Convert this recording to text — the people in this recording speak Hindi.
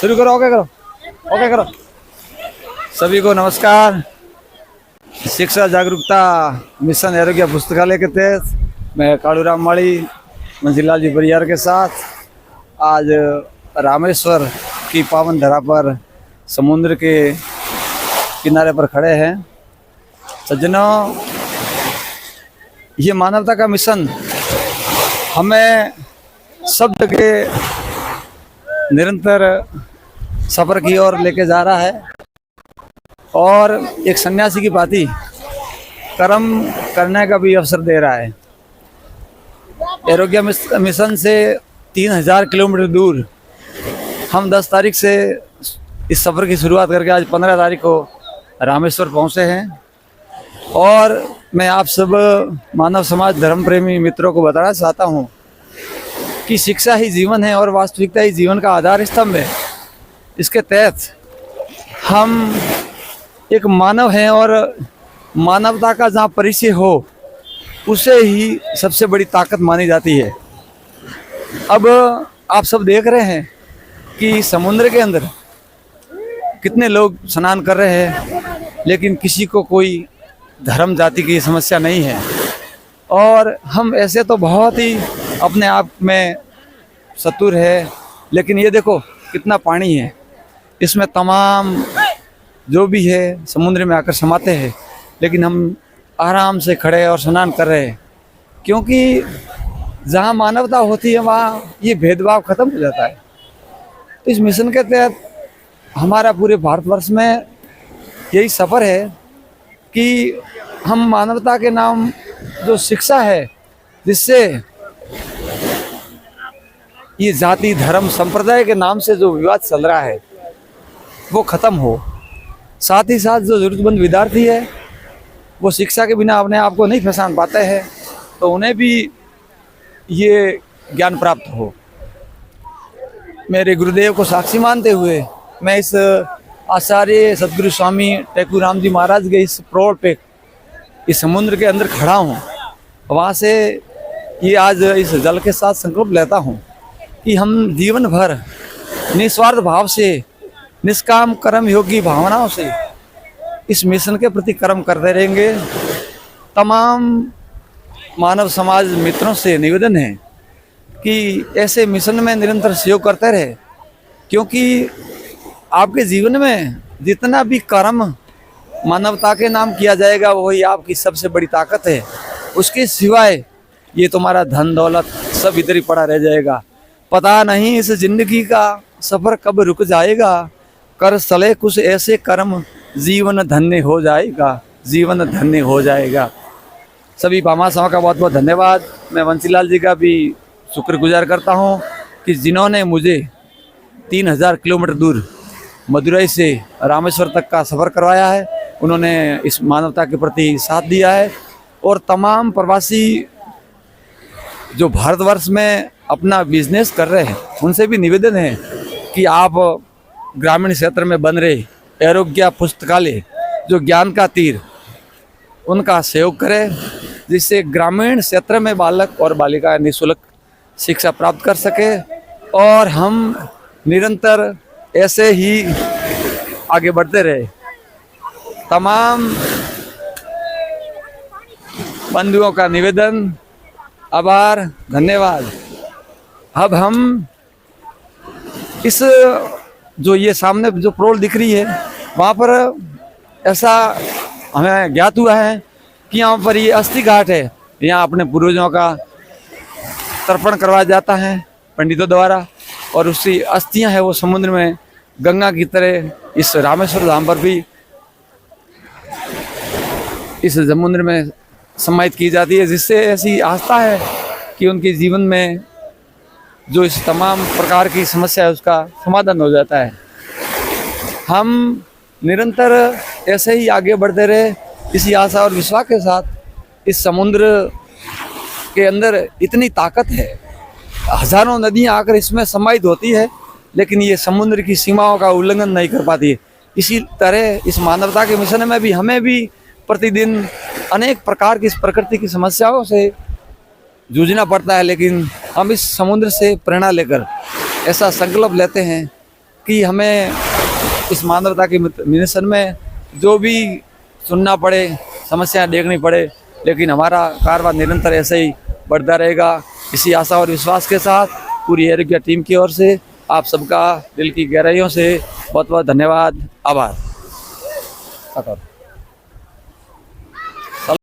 शुरू करो। ओके करो। ओके करो। सभी को नमस्कार। शिक्षा जागरूकता मिशन आरोग्य पुस्तकालय के तहत मैं कालूराम माड़ी मंजीलाल जी परिवार के साथ आज रामेश्वर की पावन धरा पर समुद्र के किनारे पर खड़े हैं। सज्जनों, ये मानवता का मिशन हमें सब जगह निरंतर सफर की ओर लेके जा रहा है और एक सन्यासी की भांति कर्म करने का भी अवसर दे रहा है। आरोग्य मिशन से 3000 किलोमीटर दूर हम 10 तारीख से इस सफ़र की शुरुआत करके आज 15 तारीख को रामेश्वर पहुंचे हैं। और मैं आप सब मानव समाज धर्म प्रेमी मित्रों को बताना चाहता हूं कि शिक्षा ही जीवन है और वास्तविकता ही जीवन का आधार स्तंभ है। इसके तहत हम एक मानव हैं और मानवता का जहाँ परिचय हो उसे ही सबसे बड़ी ताकत मानी जाती है। अब आप सब देख रहे हैं कि समुद्र के अंदर कितने लोग स्नान कर रहे हैं, लेकिन किसी को कोई धर्म जाति की समस्या नहीं है। और हम ऐसे तो बहुत ही अपने आप में चतुर है, लेकिन ये देखो कितना पानी है, इसमें तमाम जो भी है समुद्र में आकर समाते हैं, लेकिन हम आराम से खड़े और स्नान कर रहे हैं, क्योंकि जहाँ मानवता होती है वहाँ ये भेदभाव खत्म हो जाता है। तो इस मिशन के तहत हमारा पूरे भारतवर्ष में यही सफ़र है कि हम मानवता के नाम जो शिक्षा है, जिससे ये जाति धर्म संप्रदाय के नाम से जो विवाद चल रहा है वो ख़त्म हो। साथ ही साथ जो ज़रूरतमंद विद्यार्थी है वो शिक्षा के बिना अपने आप को नहीं पहचान पाते हैं, तो उन्हें भी ये ज्ञान प्राप्त हो। मेरे गुरुदेव को साक्षी मानते हुए मैं इस आचार्य सदगुरु स्वामी टेकूराम जी महाराज के इस प्रोड़ पे इस समुद्र के अंदर खड़ा हूँ। वहाँ से ये आज इस जल के साथ संकल्प लेता हूँ कि हम जीवन भर निस्वार्थ भाव से निष्काम कर्म योगी भावनाओं से इस मिशन के प्रति कर्म करते रहेंगे। तमाम मानव समाज मित्रों से निवेदन है कि ऐसे मिशन में निरंतर सहयोग करते रहे, क्योंकि आपके जीवन में जितना भी कर्म मानवता के नाम किया जाएगा वही आपकी सबसे बड़ी ताकत है। उसके सिवाय ये तुम्हारा धन दौलत सब इधर ही पड़ा रह जाएगा। पता नहीं इस जिंदगी का सफ़र कब रुक जाएगा, कर चले कुछ ऐसे कर्म जीवन धन्य हो जाएगा, जीवन धन्य हो जाएगा। सभी भामाशाहों का बहुत बहुत धन्यवाद। मैं वंशीलाल जी का भी शुक्रगुजार करता हूँ कि जिन्होंने मुझे 3000 किलोमीटर दूर मदुरई से रामेश्वर तक का सफ़र करवाया है। उन्होंने इस मानवता के प्रति साथ दिया है। और तमाम प्रवासी जो भारतवर्ष में अपना बिजनेस कर रहे हैं उनसे भी निवेदन है कि आप ग्रामीण क्षेत्र में बन रहे आरोग्य पुस्तकालय जो ज्ञान का तीर उनका सहयोग करें, जिससे ग्रामीण क्षेत्र में बालक और बालिकाएं निःशुल्क शिक्षा प्राप्त कर सके और हम निरंतर ऐसे ही आगे बढ़ते रहे। तमाम बंधुओं का निवेदन, आभार, धन्यवाद। अब हम इस जो ये सामने जो प्रोल दिख रही है वहाँ पर ऐसा हमें ज्ञात हुआ है कि यहाँ पर ये अस्थि घाट है। यहाँ अपने पूर्वजों का तर्पण करवाया जाता है पंडितों द्वारा, और उसकी अस्थियां है वो समुद्र में गंगा की तरह इस रामेश्वर धाम पर भी इस समुद्र में समाहित की जाती है, जिससे ऐसी आस्था है कि उनके जीवन में जो इस तमाम प्रकार की समस्या है उसका समाधान हो जाता है। हम निरंतर ऐसे ही आगे बढ़ते रहे इसी आशा और विश्वास के साथ। इस समुद्र के अंदर इतनी ताकत है, हजारों नदियां आकर इसमें समाहित होती है, लेकिन ये समुद्र की सीमाओं का उल्लंघन नहीं कर पाती है। इसी तरह इस मानवता के मिशन में भी हमें भी प्रतिदिन अनेक प्रकार की इस प्रकृति की समस्याओं से जूझना पड़ता है, लेकिन हम इस समुद्र से प्रेरणा लेकर ऐसा संकल्प लेते हैं कि हमें इस मानवता की मिशन में जो भी सुनना पड़े, समस्याएं देखनी पड़े, लेकिन हमारा कारवां निरंतर ऐसे ही बढ़ता रहेगा। इसी आशा और विश्वास के साथ पूरी एयर इंडिया टीम की ओर से आप सबका दिल की गहराइयों से बहुत बहुत धन्यवाद, आभार।